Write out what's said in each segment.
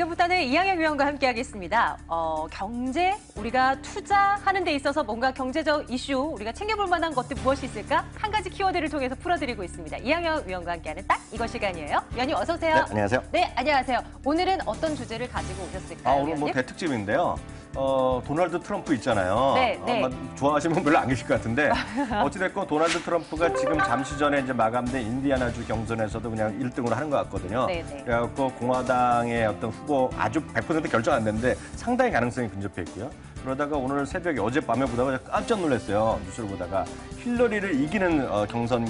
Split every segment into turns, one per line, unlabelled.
지금부터는 이항영 위원과 함께하겠습니다. 경제, 우리가 투자하는 데 있어서 뭔가 경제적 이슈, 우리가 챙겨볼 만한 것들 무엇이 있을까? 한 가지 키워드를 통해서 풀어드리고 있습니다. 이항영 위원과 함께하는 딱 이거 시간이에요. 위원님 어서 오세요.
네, 안녕하세요.
네, 안녕하세요. 오늘은 어떤 주제를 가지고 오셨을까요?
오늘 뭐 대특집인데요. 도널드 트럼프 있잖아요.
네, 네.
좋아하시는 분 별로 안 계실 것 같은데 어찌됐건 도널드 트럼프가 지금 잠시 전에 이제 마감된 인디아나주 경선에서도 그냥 1등으로 하는 것 같거든요.
네, 네.
그래갖고 공화당의 어떤 후보 아주 100% 결정 안 됐는데 상당히 가능성이 근접해 있고요. 그러다가 오늘 새벽에 어젯밤에 보다가 깜짝 놀랐어요. 뉴스를 보다가 힐러리를 이기는 경선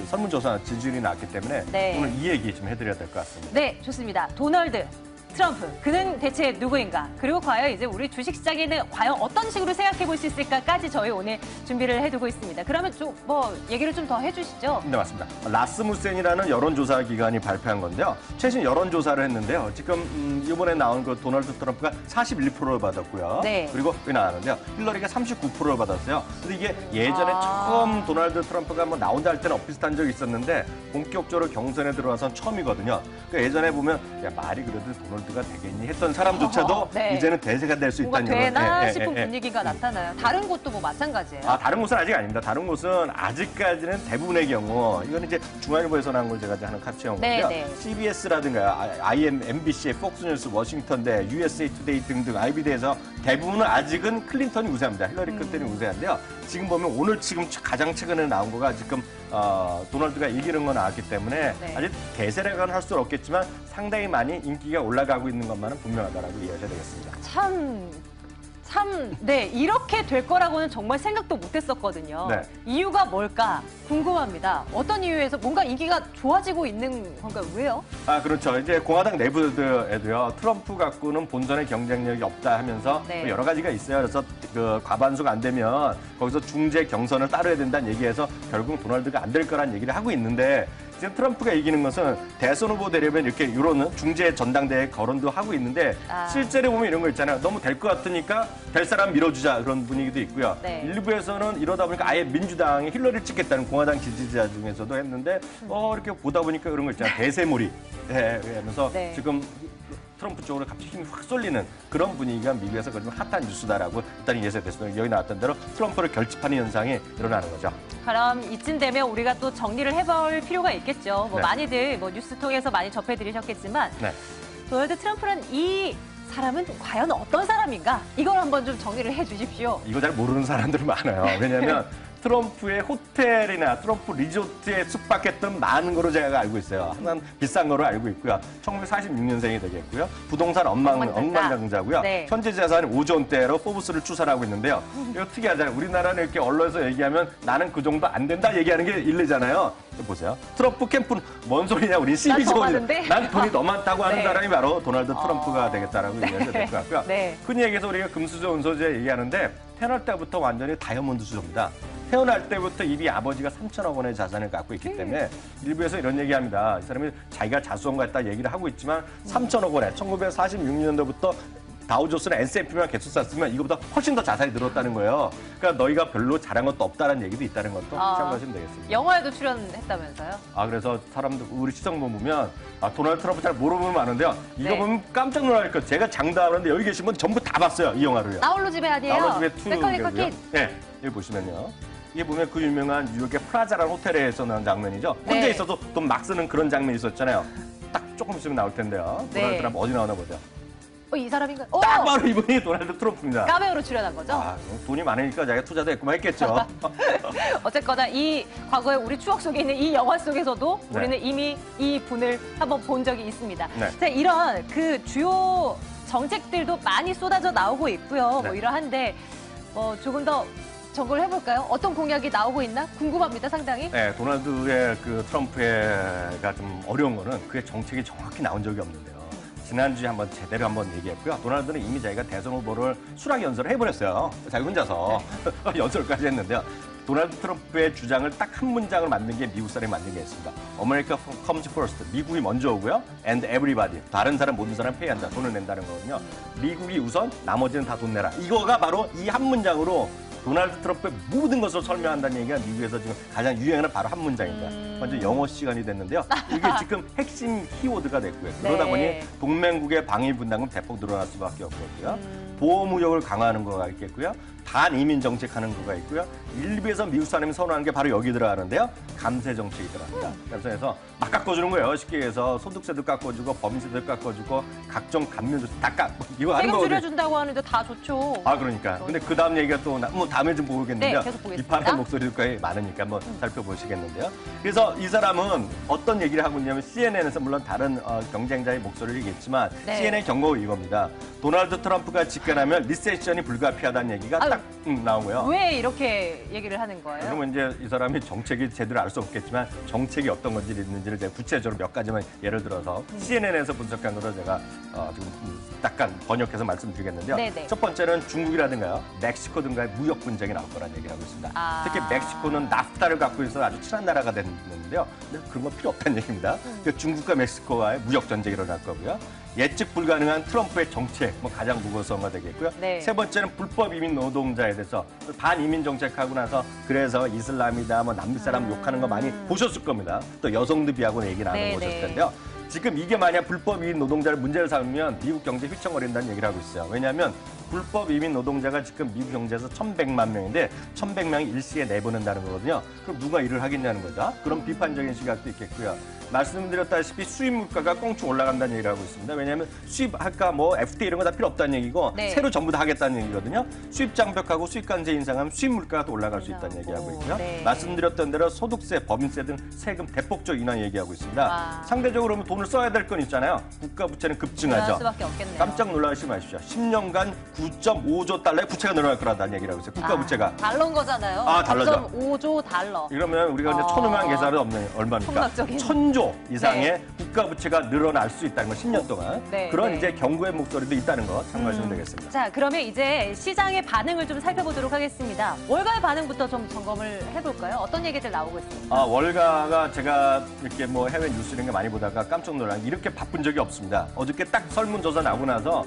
설문조사 지지율이 나왔기 때문에
네.
오늘 이 얘기 좀 해드려야 될 것 같습니다.
네, 좋습니다. 도널드 트럼프, 그는 대체 누구인가? 그리고 과연 이제 우리 주식시장에는 과연 어떤 식으로 생각해 볼 수 있을까까지 저희 오늘 준비를 해두고 있습니다. 그러면 좀 얘기를 좀 더 해주시죠.
네, 맞습니다. 라스무센이라는 여론조사 기관이 발표한 건데요. 최신 여론조사를 했는데요. 지금 이번에 나온 그 도널드 트럼프가 41%를 받았고요.
네.
그리고 여기 나왔는데요. 힐러리가 39%를 받았어요. 근데 이게 예전에 처음 도널드 트럼프가 뭐 나온다 할 때는 비슷한 적이 있었는데 본격적으로 경선에 들어와서는 처음이거든요. 그러니까 예전에 보면 야, 말이 그래도 도널드가 되겠니 했던 사람조차도
네.
이제는 대세가 될 수
뭔가
있다는
되나 싶은 분위기가 나타나요. 다른 곳도 뭐 마찬가지예요.
다른 곳은 아직 아닙니다. 다른 곳은 아직까지는 대부분의 경우 이건 이제 중앙일보에서 나온 걸 제가 하는 카츠영인데요.
네, 네.
CBS라든가 MBC, 폭스뉴스, 워싱턴대, USA 투데이 등등 IB대에서 대부분은 아직은 클린턴이 우세합니다. 힐러리 클린턴이 우세한데요. 지금 보면 오늘 지금 가장 최근에 나온 거가 지금 도널드가 이기는 거 나왔기 때문에
네.
아직 대세라고는 할 수는 없겠지만 상당히 많이 인기가 올라가고 있는 것만은 분명하다라고 이해하셔야 되겠습니다.
네, 이렇게 될 거라고는 정말 생각도 못 했었거든요.
네.
이유가 뭘까 궁금합니다. 어떤 이유에서 뭔가 인기가 좋아지고 있는 건가요? 왜요?
그렇죠. 이제 공화당 내부에도요, 트럼프 갖고는 본선의 경쟁력이 없다 하면서
네.
뭐 여러 가지가 있어요. 그래서 그 과반수가 안 되면 거기서 중재 경선을 따라야 된다는 얘기에서 결국 도널드가 안 될 거란 얘기를 하고 있는데 지금 트럼프가 이기는 것은 대선 후보 되려면 이렇게 이런 중재 전당대회 거론도 하고 있는데 실제로 보면 이런 거 있잖아요. 너무 될 것 같으니까 될 사람 밀어주자 그런 분위기도 있고요.
네.
일부에서는 이러다 보니까 아예 민주당이 힐러리를 찍겠다는 공화당 지지자 중에서도 했는데 이렇게 보다 보니까 이런 거 있잖아요. 대세몰이 하면서
네.
지금 트럼프 쪽으로 갑자기 힘이 확 쏠리는 그런 분위기가 미국에서 좀 핫한 뉴스다라고 일단 예상됐습니다. 여기 나왔던 대로 트럼프를 결집하는 현상이 일어나는 거죠.
그럼 이쯤 되면 우리가 또 정리를 해볼 필요가 있겠죠. 뭐
네.
많이들 뉴스 통해서 많이 접해드리셨겠지만
네.
도널드 트럼프는 이 사람은 과연 어떤 사람인가? 이걸 한번 좀 정리를 해주십시오.
이거 잘 모르는 사람들이 많아요. 왜냐하면 트럼프의 호텔이나 트럼프 리조트에 숙박했던 많은 거로 제가 알고 있어요. 항상 비싼 거로 알고 있고요. 1946년생이 되겠고요. 부동산 억만장자고요.
네.
현재 자산이 5조 원대로 포브스를 추산하고 있는데요. 이거 특이하잖아요. 우리나라는 이렇게 언론에서 얘기하면 나는 그 정도 안 된다 얘기하는 게 일리잖아요. 보세요. 트럼프 캠프는 뭔 소리냐. 우리 CBJ인데 난 돈이 더 많다고 하는
네.
사람이 바로 도널드 트럼프가 되겠다라고 얘기하셔도 될 것 같고요.
네.
흔히 얘기해서 우리가 금수저, 은수저 얘기하는데 태어날 때부터 완전히 다이아몬드 수저입니다. 태어날 때부터 이미 아버지가 3천억 원의 자산을 갖고 있기 때문에 일부에서 이런 얘기합니다. 이 사람이 자기가 자수성 같다 얘기를 하고 있지만 3천억 원에 1946년도부터 다우존스나 S&P만 계속 쌌으면 이거보다 훨씬 더 자산이 늘었다는 거예요. 그러니까 너희가 별로 잘한 것도 없다는 얘기도 있다는 것도 참고하시면 되겠습니다.
영화에도 출연했다면서요?
그래서 사람들 우리 시청본 보면 도널드 트럼프 잘 모르는 분 많은데요. 이거
네.
보면 깜짝 놀랄 거예요. 제가 장담하는데 여기 계신 분 전부 다 봤어요. 이 영화를요.
나홀로 집에 아니에요?
나홀로 집에 2.
맥컬리 컬킨.
네, 여기 보시면요. 이게 보면 그 유명한 뉴욕의 프라자라는 호텔에서 나온 장면이죠. 혼자
네.
있어도 돈 막 쓰는 그런 장면이 있었잖아요. 딱 조금 있으면 나올 텐데요.
네.
도널드 트럼프 어디 나오나 보죠.
이 사람인가?
딱 바로 이분이 도널드 트럼프입니다.
까메오로 출연한 거죠?
돈이 많으니까 자기가 투자도 했구만 했겠죠.
어쨌거나 이 과거에 우리 추억 속에 있는 이 영화 속에서도
네.
우리는 이미 이 분을 한번 본 적이 있습니다.
네.
자, 이런 그 주요 정책들도 많이 쏟아져 나오고 있고요.
네.
이러한데 조금 더 정보를 해볼까요? 어떤 공약이 나오고 있나 궁금합니다, 상당히.
네, 도널드의 그 트럼프가 좀 어려운 거는 그의 정책이 정확히 나온 적이 없는데요. 지난주에 제대로 한번 얘기했고요. 도널드는 이미 자기가 대선 후보를 수락 연설을 해버렸어요. 자기 혼자서 연설까지 했는데요. 도널드 트럼프의 주장을 딱 한 문장을 만든 게 미국 사람이 만든 게 있습니다. America comes first. 미국이 먼저 오고요. And everybody. 다른 사람, 모든 사람 페이한다. 돈을 낸다는 거거든요. 미국이 우선, 나머지는 다 돈 내라. 이거가 바로 이 한 문장으로 도널드 트럼프의 모든 것을 설명한다는 얘기가 미국에서 지금 가장 유행하는 바로 한 문장입니다. 완전 영어 시간이 됐는데요. 이게 지금 핵심 키워드가 됐고요. 그러다
네.
보니 동맹국의 방위 분담금 대폭 늘어날 수밖에 없고요. 보호무역을 강화하는 거가 있겠고요. 반이민 정책하는 거가 있고요. 일부에서 미국 사람이 선호하는 게 바로 여기 들어가는데요. 감세 정책이 들어갑니다. 그래서 막 깎아주는 거예요. 쉽게 해서 소득세도 깎아주고 범죄세도 깎아주고 각종 감면도 다 이거 하는
세금
거거든요.
줄여준다고 하는데 다 좋죠.
아, 그러니까. 근데 그 다음 얘기가 또, 뭐, 다음에 좀 보겠는데요.
네, 계속 보겠습니다.
비판의 목소리도 꽤 많으니까 한번 살펴보시겠는데요. 그래서 이 사람은 어떤 얘기를 하고 있냐면 CNN에서 물론 다른 경쟁자의 목소리를 얘기했지만
네.
CNN 경고 이겁니다. 도널드 트럼프가 집권하면 리세션이 불가피하다는 얘기가
아유,
딱 나오고요.
왜 이렇게 얘기를 하는 거예요?
그러면 이제 이 사람이 정책이 제대로 알 수 없겠지만 정책이 어떤 건지 있는지를 제가 구체적으로 몇 가지만 예를 들어서 CNN에서 분석한 거를 제가 지금 약간 번역해서 말씀드리겠는데요.
네네.
첫 번째는 중국이라든가요, 멕시코든가의 무역 분쟁이 나올 거라는 얘기를 하고 있습니다.
아.
특히 멕시코는 나프타를 갖고 있어 아주 친한 나라가 됐는데요. 근데 그런 거 필요 없다는 얘기입니다. 그 중국과 멕시코와의 무역 전쟁이 일어날 거고요. 예측 불가능한 트럼프의 정책, 가장 무거워서가 되겠고요.
네.
세 번째는 불법 이민 노동자에 대해서 반이민 정책하고 나서 그래서 이슬람이다, 남미 사람 욕하는 거 많이 보셨을 겁니다. 또 여성들 비하고는 얘기 나눠
네,
보셨을
네.
텐데요. 지금 이게 만약 불법 이민 노동자를 문제를 삼으면 미국 경제 휘청거린다는 얘기를 하고 있어요. 왜냐하면 불법 이민 노동자가 지금 미국 경제에서 1,100만 명인데 1,100명이 일시에 내보낸다는 거거든요. 그럼 누가 일을 하겠냐는 거죠. 그런 비판적인 시각도 있겠고요. 말씀드렸다시피 수입 물가가 꽁충 올라간다는 얘기를 하고 있습니다. 왜냐하면 수입 할까 FTA 이런 거 다 필요 없다는 얘기고
네.
새로 전부 다 하겠다는 얘기거든요. 수입 장벽하고 수입 관세 인상하면 수입 물가가 더 올라갈 수 있다는 얘기하고 있고요.
네.
말씀드렸던 대로 소득세, 법인세 등 세금 대폭적 인하 얘기하고 있습니다.
와.
상대적으로 그러면 돈을 써야 될 건 있잖아요. 국가 부채는
늘어날
급증하죠.
수밖에 없겠네요.
깜짝 놀라지 마십시오. 10년간 9.5조 달러의 부채가 늘어날 거라는 얘기를 하고 있어요. 국가 부채가.
달러인 거잖아요.
아, 달러죠.
4.5조 달러.
이러면 우리가 이제 천오만 계산은 없는 얼마입니까?
천문학적인.
1,000조 이상의
네.
국가 부채가 늘어날 수 있다는 거 10년 동안.
네,
그런
네.
이제 경고의 목소리도 있다는 거 참고하시면 되겠습니다.
자, 그러면 이제 시장의 반응을 좀 살펴보도록 하겠습니다. 월가의 반응부터 좀 점검을 해볼까요? 어떤 얘기들 나오고 있습니까?
월가가 제가 이렇게 해외 뉴스 이런 게 많이 보다가 깜짝 놀란 게 이렇게 바쁜 적이 없습니다. 어저께 딱 설문조사 나고 나서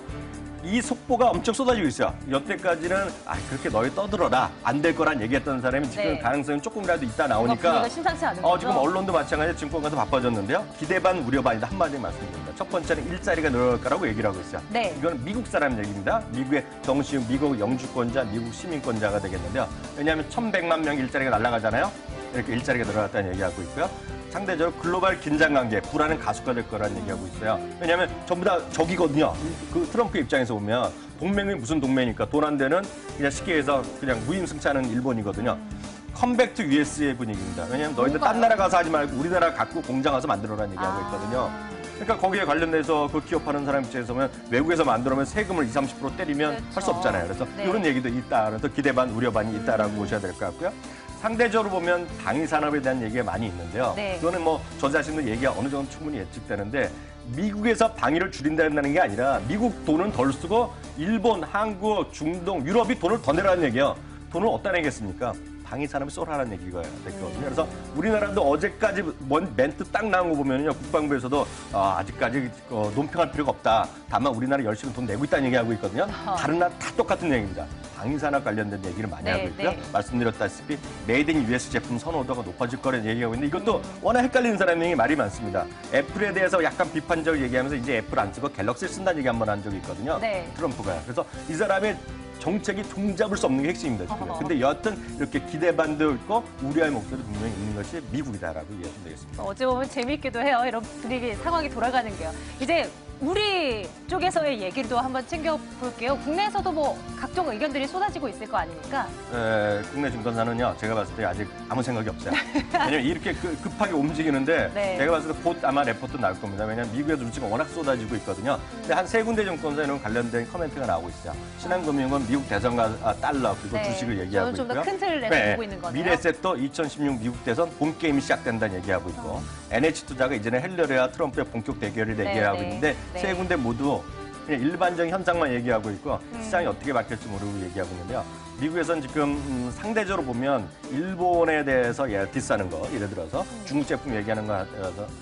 이 속보가 엄청 쏟아지고 있어요. 여태까지는 그렇게 너희 떠들어라. 안 될 거란 얘기했던 사람이 지금
네.
가능성이 조금이라도 있다
뭔가
나오니까
분위기가 심상치 않은 거죠?
지금 언론도 마찬가지로 증권가도 바빠졌는데요. 기대 반 우려 반이다 한마디 말씀드립니다. 첫 번째는 일자리가 늘어날 거라고 얘기를 하고 있어요.
네.
이건 미국 사람 얘기입니다. 미국의 정치인, 미국 영주권자, 미국 시민권자가 되겠는데요. 왜냐하면 1,100만 명 일자리가 날아가잖아요. 이렇게 일자리가 늘어났다는 얘기하고 있고요. 상대적으로 글로벌 긴장 관계, 불안은 가속화될 거라는 얘기하고 있어요. 왜냐하면 전부 다 적이거든요. 그 트럼프 입장에서 보면 동맹이 무슨 동맹이니까 돈 안 되는 그냥 쉽게 해서 그냥 무임승차하는 일본이거든요. 컴백 투 US의 분위기입니다. 왜냐하면 너희들 딴 나라 가서 하지 말고 우리나라 갖고 공장 와서 만들어라는 얘기하고 있거든요. 그러니까 거기에 관련돼서 그 기업하는 사람 입장에서 보면 외국에서 만들어면 세금을 20, 30% 때리면 할 수
그렇죠. 없잖아요.
없잖아요. 그래서
네.
이런 얘기도 있다. 그래서 기대 반, 우려 반이 있다라고 보셔야 될 것 같고요. 상대적으로 보면 방위 산업에 대한 얘기가 많이 있는데요.
네.
그거는 저 자신도 얘기가 어느 정도 충분히 예측되는데 미국에서 방위를 줄인다는 게 아니라 미국 돈은 덜 쓰고 일본, 한국, 중동, 유럽이 돈을 더 내라는 얘기예요. 돈을 어디다 내겠습니까? 방위 산업이 쏘라는 얘기가 됐거든요. 그래서 우리나라도 어제까지 멘트 딱 나온 거 보면요. 국방부에서도 아직까지 논평할 필요가 없다. 다만 우리나라 열심히 돈 내고 있다는 얘기하고 있거든요. 다른 나라 다 똑같은 얘기입니다. 방위 산업 관련된 얘기를 많이
네,
하고 있고요.
네.
말씀드렸다시피 메이드 인 US 제품 선호도가 높아질 거라는 얘기하고 있는데 이것도 워낙 헷갈리는 사람이 말이 많습니다. 애플에 대해서 약간 비판적으로 얘기하면서 이제 애플 안 쓰고 갤럭시를 쓴다는 얘기 한 번 한 적이 있거든요.
네.
트럼프가. 그래서 이 사람의 정책이 종잡을 수 없는 게 핵심입니다. 지금.
어허.
근데 여하튼 이렇게 기대반도 있고 우려의 목소리 분명히 있는 것이 미국이다라고 이해하시면 되겠습니다.
어찌 보면 재미있기도 해요. 이런 분위기, 상황이 돌아가는 게요. 이제 우리 쪽에서의 얘기도 한번 챙겨볼게요. 국내에서도 각종 의견들이 쏟아지고 있을 거 아닙니까?
국내 증권사는요, 제가 봤을 때 아직 아무 생각이 없어요. 왜냐면 이렇게 급하게 움직이는데
네.
제가 봤을 때 곧 아마 레포트 나올 겁니다. 왜냐면 미국에서 눈치가 워낙 쏟아지고 있거든요. 근데 한 세 군데 증권사에는 관련된 커멘트가 나오고 있어요. 신한금융은 미국 대선과 달러 그리고
네.
주식을 얘기하고
저는 좀
있고요.
더 큰 틀을 내서 보고 있는 거네요.
미래셋도 2016 미국 대선 본 게임이 시작된다는 얘기하고 있고 NH투자가 이제는 헬러리와 트럼프의 본격 대결을
네,
얘기하고
네.
있는데
네.
세 군데 모두 그냥 일반적인 현상만 얘기하고 있고 시장이 어떻게 바뀔지 모르고 얘기하고 있는데요. 미국에서는 지금 상대적으로 보면 일본에 대해서 디스하는 거 예를 들어서 중국 제품 얘기하는 거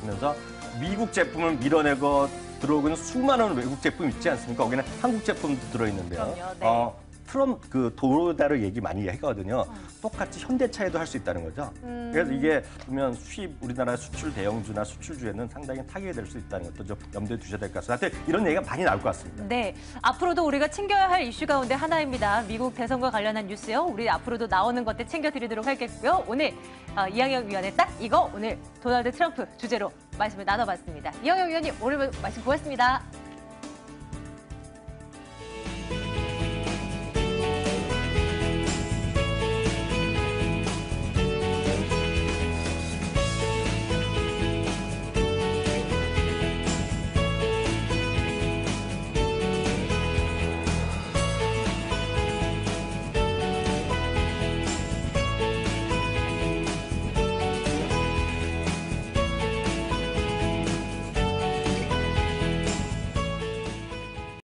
하면서 미국 제품을 밀어내고 들어오는 수많은 외국 제품이 있지 않습니까? 거기는 한국 제품도 들어있는데요.
그럼요, 네.
트럼프 그 도로다를 얘기 많이 하거든요. 똑같이 현대차에도 할 수 있다는 거죠. 그래서 이게 보면 우리나라 수출 대형주나 수출주에는 상당히 타격이 될 수 있다는 것도 좀 염두에 두셔야 될 것 같습니다. 하여튼 이런 얘기가 많이 나올 것 같습니다.
네, 앞으로도 우리가 챙겨야 할 이슈 가운데 하나입니다. 미국 대선과 관련한 뉴스요. 우리 앞으로도 나오는 것들 챙겨드리도록 하겠고요. 오늘 이항영 위원의 딱 이거 오늘 도널드 트럼프 주제로 말씀을 나눠봤습니다. 이항영 위원님 오늘 말씀 고맙습니다.